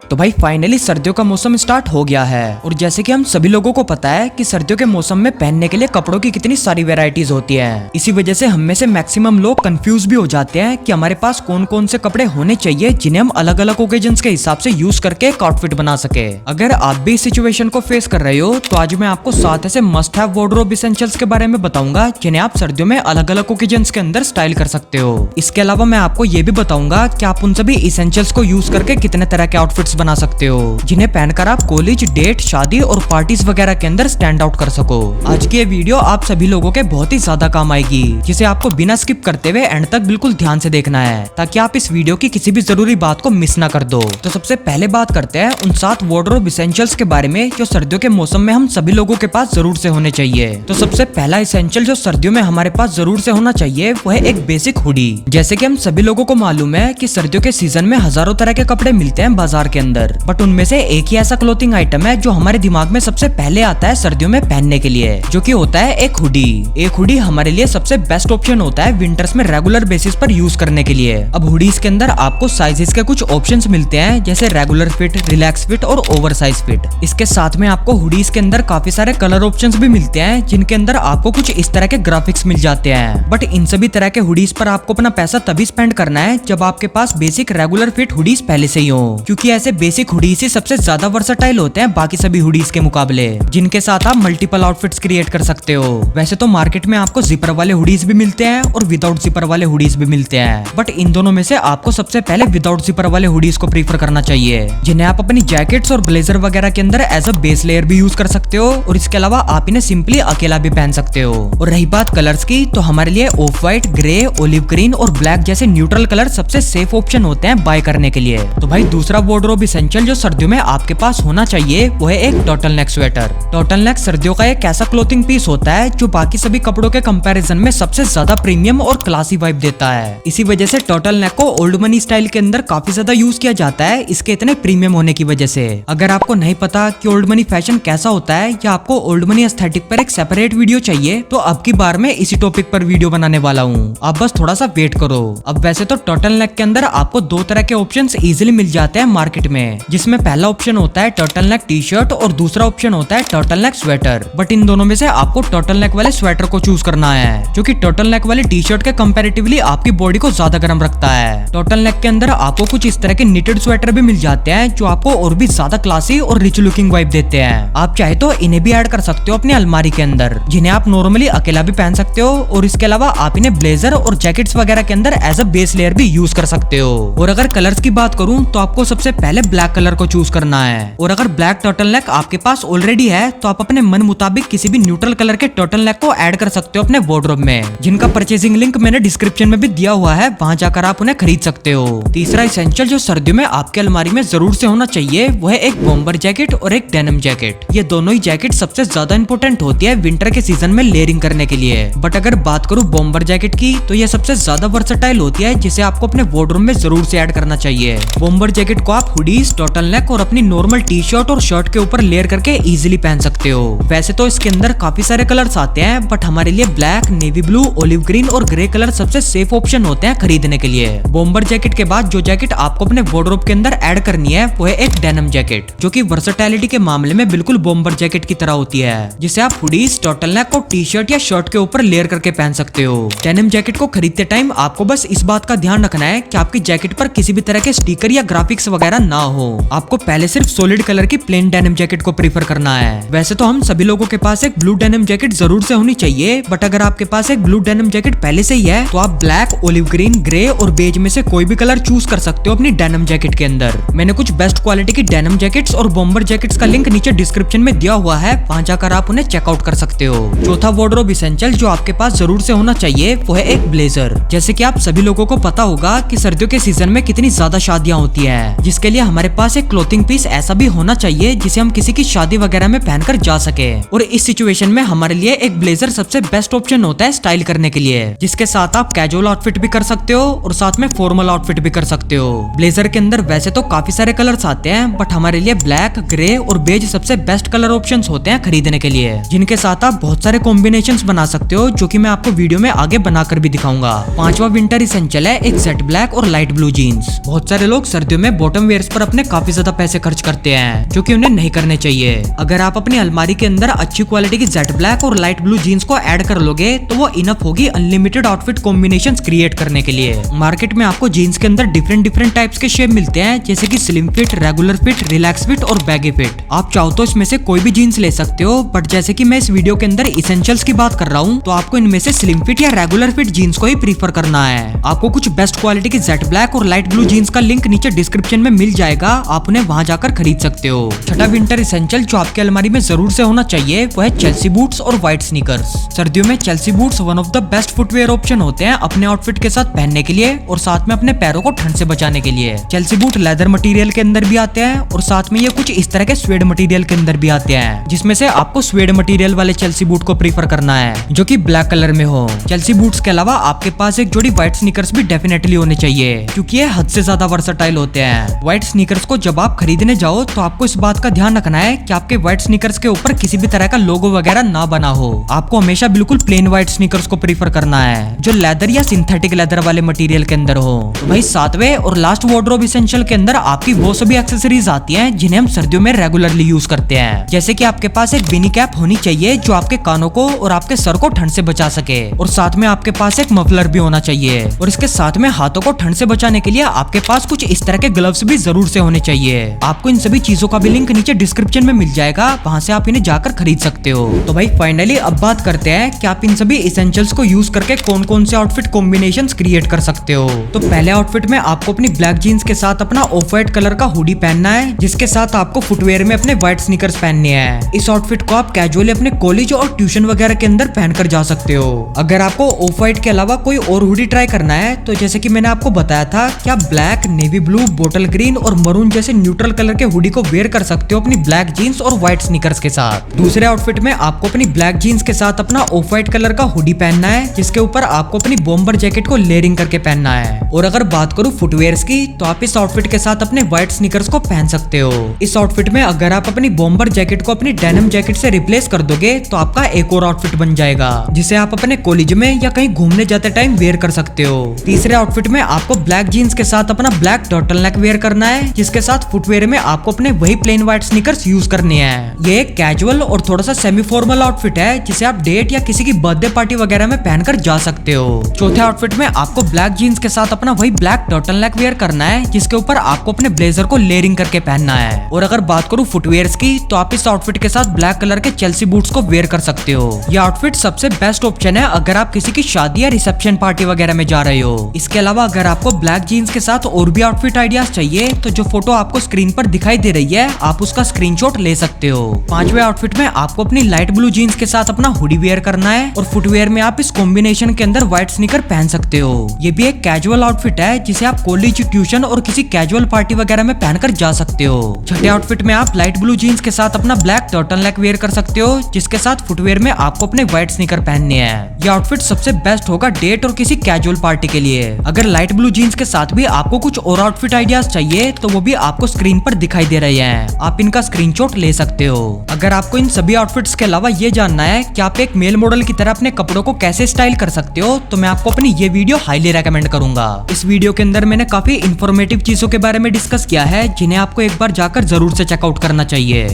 तो भाई फाइनली सर्दियों का मौसम स्टार्ट हो गया है और जैसे कि हम सभी लोगों को पता है कि सर्दियों के मौसम में पहनने के लिए कपड़ों की कितनी सारी वैरायटीज होती हैं। इसी वजह से हम में से मैक्सिमम लोग कंफ्यूज भी हो जाते हैं कि हमारे पास कौन कौन से कपड़े होने चाहिए जिन्हें हम अलग अलग ओकेजन्स के हिसाब से यूज करके एक आउटफिट बना सके। अगर आप भी इस सिचुएशन को फेस कर रहे हो तो आज मैं आपको 7 ऐसे मस्ट हैव वार्डरोब एसेंशियल्स के बारे में बताऊंगा जिन्हें आप सर्दियों में अलग अलग ओकेजन्स के अंदर स्टाइल कर सकते हो। इसके अलावा मैं आपको ये भी बताऊंगा कि आप उन सभी एसेंशियल्स को यूज करके कितने तरह के आउटफिट्स बना सकते हो जिन्हें पहनकर आप कॉलेज, डेट, शादी और पार्टीज वगैरह के अंदर स्टैंड आउट कर सको। आज की ये वीडियो आप सभी लोगों के बहुत ही ज्यादा काम आएगी, जिसे आपको बिना स्किप करते हुए एंड तक बिल्कुल ध्यान से देखना है ताकि आप इस वीडियो की किसी भी जरूरी बात को मिस ना कर दो। तो सबसे पहले बात करते हैं उन 7 वार्डरोब एसेंशियल्स के बारे में जो सर्दियों के मौसम में हम सभी लोगों के पास जरूर से होने चाहिए। तो सबसे पहला एसेंशियल जो सर्दियों में हमारे पास जरूर से होना चाहिए वो है एक बेसिक हुडी। जैसे कि हम सभी लोगों को मालूम है कि सर्दियों के सीजन में हजारों तरह के कपड़े मिलते हैं बाजार के अंदर, बट उनमें से एक ही ऐसा क्लोथिंग आइटम है जो हमारे दिमाग में सबसे पहले आता है सर्दियों में पहनने के लिए, जो कि होता है एक हुडी। एक हुडी हमारे लिए सबसे बेस्ट ऑप्शन होता है विंटर्स में रेगुलर बेसिस पर यूज करने के लिए। अब हुडीज के अंदर आपको साइजेस के कुछ ऑप्शंस मिलते हैं जैसे रेगुलर फिट, रिलैक्स फिट और ओवर साइज फिट। इसके साथ में आपको हुडीज के अंदर काफी सारे कलर ऑप्शंस भी मिलते हैं जिनके अंदर आपको कुछ इस तरह के ग्राफिक्स मिल जाते हैं। बट इन सभी तरह के हुडीज पर आपको अपना पैसा तभी स्पेंड करना है जब आपके पास बेसिक रेगुलर फिट हुडीज पहले से ही हो, क्योंकि ऐसे बेसिक हुडीज ही सबसे ज्यादा वर्सेटाइल होते हैं बाकी सभी हुडीज के मुकाबले, जिनके साथ आप मल्टीपल आउटफिट्स क्रिएट कर सकते हो। वैसे तो मार्केट में आपको जिपर वाले हुडीज भी मिलते हैं और विदाउट जिपर वाले हुडीज भी मिलते हैं, बट इन दोनों में से आपको सबसे पहले विदाउट जिपर वाले हुडीज को प्रीफर करना चाहिए, जिन्हें आप अपनी जैकेट्स और ब्लेजर वगैरह के अंदर एज अ बेस लेयर भी यूज कर सकते हो और इसके अलावा आप इन्हें सिंपली अकेला भी पहन सकते हो। और रही बात कलर्स की, तो हमारे लिए of white, grey, olive green और ब्लैक जैसे न्यूट्रल कलर सबसे सेफ ऑप्शन होते हैं बाय करने के लिए। तो भाई दूसरा वार्डरोब एसेंशियल जो सर्दियों में आपके पास होना चाहिए वो है एक turtle neck sweater. Turtle neck सर्दियों का एक ऐसा क्लोथिंग पीस होता है जो बाकी सभी कपड़ों के कंपैरिजन में सबसे ज्यादा प्रीमियम और क्लासी वाइब देता है। इसी वजह से टर्टल नेक को ओल्ड मनी स्टाइल के अंदर काफी ज्यादा यूज किया जाता है इसके इतने प्रीमियम होने की वजह से। अगर आपको नहीं पता कि ओल्ड मनी फैशन कैसा होता है या आपको ओल्ड मनी एस्थेटिक पर एक सेपरेट वीडियो चाहिए तो अब की बार मैं इसी टॉपिक पर वीडियो बनाने वाला हूँ, आप बस थोड़ा सा वेट करो। अब वैसे तो टर्टल नेक के अंदर आपको 2 तरह के ऑप्शंस इजीली मिल जाते हैं मार्केट में, जिसमें पहला ऑप्शन होता है टर्टल नेक टी शर्ट और दूसरा ऑप्शन होता है turtle neck sweater. But in दोनों में से आपको टर्टल नेक वाले स्वेटर को चूज करना है, जो कि टर्टल नेक वाले टी शर्ट के कंपैरेटिवली आपकी बॉडी को ज्यादा गर्म रखता है। टर्टल नेक के अंदर आपको कुछ इस तरह के निटेड स्वेटर भी मिल जाते हैं जो आपको और भी ज्यादा क्लासी और रिच लुकिंग वाइब देते हैं। आप चाहे तो इन्हें भी ऐड कर सकते हो अपनी अलमारी के अंदर, जिन्हें आप नॉर्मली अकेला भी पहन सकते हो और इसके अलावा आप इन्हें ब्लेजर और जैकेट्स वगैरह के अंदर एज अ बेस लेयर भी यूज कर सकते हो। और अगर कलर्स की बात करूं तो आपको सबसे पहले ब्लैक कलर को चूज करना है, और अगर ब्लैक टर्टल नेक आपके पास ऑलरेडी है तो आप अपने मन मुताबिक किसी भी न्यूट्रल कलर के टर्टल नेक को ऐड कर सकते हो अपने वार्डरोब में, जिनका परचेजिंग लिंक मैंने डिस्क्रिप्शन में भी दिया हुआ है, वहां जाकर आप उन्हें खरीद सकते हो। तीसरा एसेंशियल जो सर्दियों में आपके अलमारी में जरूर से होना चाहिए वो है एक बॉम्बर जैकेट और एक डेनिम जैकेट। ये दोनों ही जैकेट सबसे ज्यादा इंपॉर्टेंट होती है विंटर के सीजन में लेयरिंग करने के लिए। बट अगर बात करूं बॉम्बर जैकेट की तो ये सबसे ज्यादा वर्सेटाइल होती है, जिसे आपको अपने वार्डरोब में जरूर से ऐड करना चाहिए। बॉम्बर जैकेट को आप हुडीज, टर्टल नेक और अपनी नॉर्मल टी शर्ट और शर्ट के ऊपर लेयर करके इजीली पहन सकते हो। वैसे तो इसके अंदर काफी सारे कलर्स आते हैं, बट हमारे लिए black, navy blue, olive green और ग्रे कलर सबसे सेफ ऑप्शन होते हैं खरीदने के लिए। बॉम्बर जैकेट के बाद जो जैकेट आपको अपने वार्डरोब के अंदर ऐड करनी है वो है एक डेनिम जैकेट, जो कि वर्सेटैलिटी के मामले में बिल्कुल बॉम्बर जैकेट की तरह होती है, जिसे आप हुडीज, टर्टल नेक और टी शर्ट या शर्ट के ऊपर लेयर करके पहन सकते हो। डेनिम जैकेट को खरीदते टाइम आपको बस इस बात का ध्यान रखना है कि आपकी जैकेट पर किसी भी तरह के स्टिकर या ग्राफिक्स वगैरह ना हो। आपको पहले सिर्फ सॉलिड कलर की प्लेन डेनिम जैकेट को प्रीफर करना है। वैसे तो हम सभी लोगों के पास एक ब्लू डेनिम जैकेट जरूर से होनी चाहिए, बट अगर आपके पास एक ब्लू डेनिम जैकेट पहले से ही है तो आप ब्लैक, ओलिव ग्रीन, ग्रे और बेज में से कोई भी कलर चूज कर सकते हो अपनी डेनिम जैकेट के अंदर। मैंने कुछ बेस्ट क्वालिटी की डेनिम जैकेट्स और बॉम्बर जैकेट्स का लिंक नीचे डिस्क्रिप्शन में दिया हुआ है, वहां जाकर आप उन्हें चेकआउट कर सकते हो। चौथा वार्डरोब एसेंशियल जो आपके पास जरूर से होना चाहिए वो है एक ब्लेजर। जैसे कि आप सभी लोगों को पता होगा कि सर्दियों के सीजन में कितनी ज्यादा शादियां होती हैं, जिसके लिए हमारे पास एक क्लोथिंग पीस ऐसा भी होना चाहिए जिसे हम किसी की शादी वगैरह में पहनकर जा सके। और इस सिचुएशन में हमारे लिए एक ब्लेजर सबसे बेस्ट ऑप्शन होता है स्टाइल करने के लिए, जिसके साथ आप कैजुअल आउटफिट भी कर सकते हो और साथ में फॉर्मल आउटफिट भी कर सकते हो। ब्लेजर के अंदर वैसे तो काफी सारे कलर्स आते हैं, बट हमारे लिए ब्लैक, ग्रे और बेज सबसे बेस्ट कलर ऑप्शंस होते हैं खरीदने के लिए, जिनके साथ आप बहुत सारे कॉम्बिनेशंस बना सकते हो, जो कि मैं आपको वीडियो में आगे बनाकर भी दिखाऊंगा। पांचवा विंटर एसेंशियल है एक जेट ब्लैक और लाइट ब्लू जीन्स। बहुत सारे लोग सर्दियों में बॉटम वेयर्स पर अपने काफी ज्यादा पैसे खर्च करते हैं, जो कि उन्हें नहीं करने चाहिए। अगर आप अपनी अलमारी के अंदर अच्छी क्वालिटी की जेट ब्लैक और लाइट ब्लू जीन्स को ऐड कर लोगे तो वो इनफ होगी अनलिमिटेड आउटफिट कॉम्बिनेशंस क्रिएट करने के लिए। मार्केट में आपको जीन्स के अंदर डिफरेंट टाइप्स के शेप मिलते हैं, जैसे कि slim fit, regular fit, relax fit और बैगी फिट। आप चाहो तो इसमें से कोई भी जीन्स ले सकते हो, बट जैसे कि मैं इस वीडियो के अंदर इसेंशियल्स की बात कर रहा हूँ, तो आपको इनमें से स्लिम फिट या रेगुलर फिट जीन्स को ही प्रीफर करना है। आपको कुछ बेस्ट क्वालिटी की जेट ब्लैक और लाइट ब्लू जीन्स का लिंक नीचे डिस्क्रिप्शन में मिल जाएगा, आप उन्हें वहां जाकर खरीद सकते हो। छठा विंटर इसेंशियल जो आपकी अलमारी में जरूर से होना चाहिए वो है चेल्सी बूट्स और व्हाइट स्नीकर्स। सर्दियों में Chelsea boots one of the best footwear option होते हैं अपने आउटफिट के साथ पहनने के लिए और साथ में अपने पैरों को ठंड से बचाने के लिए। चेल्सी बूट लेदर मटेरियल के अंदर भी आते हैं और साथ में ये कुछ इस तरह के स्वेड मटेरियल के अंदर भी आते हैं, जिसमें से आपको स्वेड मटेरियल वाले चेल्सी बूट को प्रीफर करना है जो कि ब्लैक कलर में हो। चेल्सी बूट्स के अलावा आपके पास एक जोड़ी व्हाइट स्नीकर्स भी डेफिनेटली होने चाहिए, क्योंकि ये हद से ज्यादा वर्सेटाइल होते हैं। व्हाइट स्नीकर्स को जब आप खरीदने जाओ तो आपको इस बात का ध्यान रखना है कि आपके व्हाइट स्नीकर्स के ऊपर किसी भी तरह का लोगो वगैरह ना बना हो। आपको हमेशा बिल्कुल प्लेन व्हाइट स्नीकर्स को प्रीफर करना है जो लेदर या सिंथेटिक लेदर वाले मटेरियल के अंदर हो। तो भाई सातवें और लास्ट वार्डरोब एसेंशियल के अंदर आपकी वो सभी एक्सेसरीज आती हैं जिन्हें हम सर्दियों में रेगुलरली यूज करते हैं, जैसे कि आपके पास एक बिनी कैप होनी चाहिए जो आपके कानों को और आपके सर को ठंड से बचा सके, और साथ में आपके पास एक मफलर भी होना चाहिए, और इसके साथ में हाथों को ठंड से बचाने के लिए आपके पास कुछ इस तरह के ग्लव्स भी जरूर से होने चाहिए। आपको इन सभी चीजों का भी लिंक नीचे डिस्क्रिप्शन में मिल जाएगा, वहां से आप इन्हें जाकर खरीद सकते हो। तो भाई फाइनली अब बात करते हैं कि आप इन सभी एसेंशियल्स को यूज करके कौन कौन से आउटफिट कॉम्बिनेशंस क्रिएट कर सकते हो। तो पहले आउटफिट में आपको अपनी ब्लैक जीन्स के साथ अपना ऑफ व्हाइट कलर का हुडी पहनना है, जिसके साथ आपको फुटवेयर में अपने व्हाइट स्नीकर्स पहनने हैं। इस आउटफिट को आप कैजुअली अपने कॉलेज और ट्यूशन वगैरह के अंदर पहनकर जा सकते हो। अगर आपको ऑफ व्हाइट के अलावा कोई और हुडी ट्राई करना है तो जैसे कि मैंने आपको बताया था कि आप black, navy blue, bottle green और मरून जैसे न्यूट्रल कलर के हुडी को वेयर कर सकते हो अपनी ब्लैक जीन्स और व्हाइट स्नीकर्स के साथ। दूसरे आउटफिट में आपको अपनी ब्लैक जीन्स के साथ अपना ऑफ व्हाइट कलर का हुडी पहनना है, जिसके ऊपर आपको अपनी बॉम्बर जैकेट को लेयरिंग करके पहनना है। और अगर बात करूं फुटवेयर्स की, तो आप इस आउटफिट के साथ अपने व्हाइट स्नीकर्स को पहन सकते हो। इस आउटफिट में अगर आप अपनी बॉम्बर जैकेट को अपनी डेनिम जैकेट से रिप्लेस कर दोगे तो आपका एक और आउटफिट बन जाएगा, जिसे आप अपने कॉलेज में या कहीं घूमने जाते टाइम वेयर कर सकते हो। तीसरे आउटफिट में आपको ब्लैक जीन्स के साथ अपना ब्लैक टर्टल नेक वेयर करना है, जिसके साथ फुटवेयर में आपको अपने वही प्लेन व्हाइट स्नीकर्स यूज करने हैं। ये एक कैजुअल और थोड़ा सा सेमी फॉर्मल आउटफिट है, जिसे आप डेट या किसी की बर्थडे पार्टी वगैरह में पहनकर जा सकते हो। चौथे आउटफिट में आपको ब्लैक जीन्स के साथ अपना वही ब्लैक टर्टल नेक वेयर करना है, जिसके ऊपर आपको अपने ब्लेजर को लेयरिंग करके पहनना है। और अगर बात करूं फुटवेयर्स की, तो आप इस आउटफिट के साथ ब्लैक कलर के चेल्सी बूट्स को वेयर कर सकते हो। यह आउटफिट सबसे बेस्ट ऑप्शन है अगर आप किसी की शादी या रिसेप्शन पार्टी वगैरह में जा रहे हो। इसके अलावा अगर आपको ब्लैक जीन्स के साथ और भी आउटफिट आइडियाज चाहिए तो जो फोटो आपको स्क्रीन पर दिखाई दे रही है आप उसका स्क्रीनशॉट ले सकते हो। पांचवें आउटफिट में आपको अपनी लाइट ब्लू जीन्स के साथ अपना हुडी वेयर करना है, और फुटवेयर में आप इस कॉम्बिनेशन के अंदर व्हाइट स्नीकर पहन सकते हो। ये भी एक कैजुअल आउटफिट है जिसे आप कॉलेज, ट्यूशन और किसी कैजुअल पार्टी वगैरह में पहनकर जा सकते हो। छठे आउटफिट में आप लाइट ब्लू जीन्स के साथ अपना ब्लैक टर्टल नेक वेयर कर सकते हो, जिसके साथ फुटवेयर में आपको अपने व्हाइट स्नीकर पहनने हैं। यह आउटफिट सबसे बेस्ट होगा डेट और किसी कैजुअल पार्टी के लिए। अगर लाइट ब्लू जीन्स के साथ भी आपको कुछ और आउटफिट आइडियाज चाहिए तो वो भी आपको स्क्रीन पर दिखाई दे रहे हैं, आप इनका स्क्रीनशॉट ले सकते हो। अगर आपको इन सभी आउटफिट्स के अलावा ये जानना है कि आप एक मेल मॉडल की तरह अपने कपड़ों को कैसे स्टाइल कर सकते हो, तो मैं आपको अपनी ये वीडियो हाईली रेकमेंड करूंगा। इस वीडियो के अंदर मैंने काफी इंफॉर्मेटिव चीजों के बारे में डिस्कस किया है, जिन्हें आपको एक बार जाकर जरूर से चेकआउट करना चाहिए।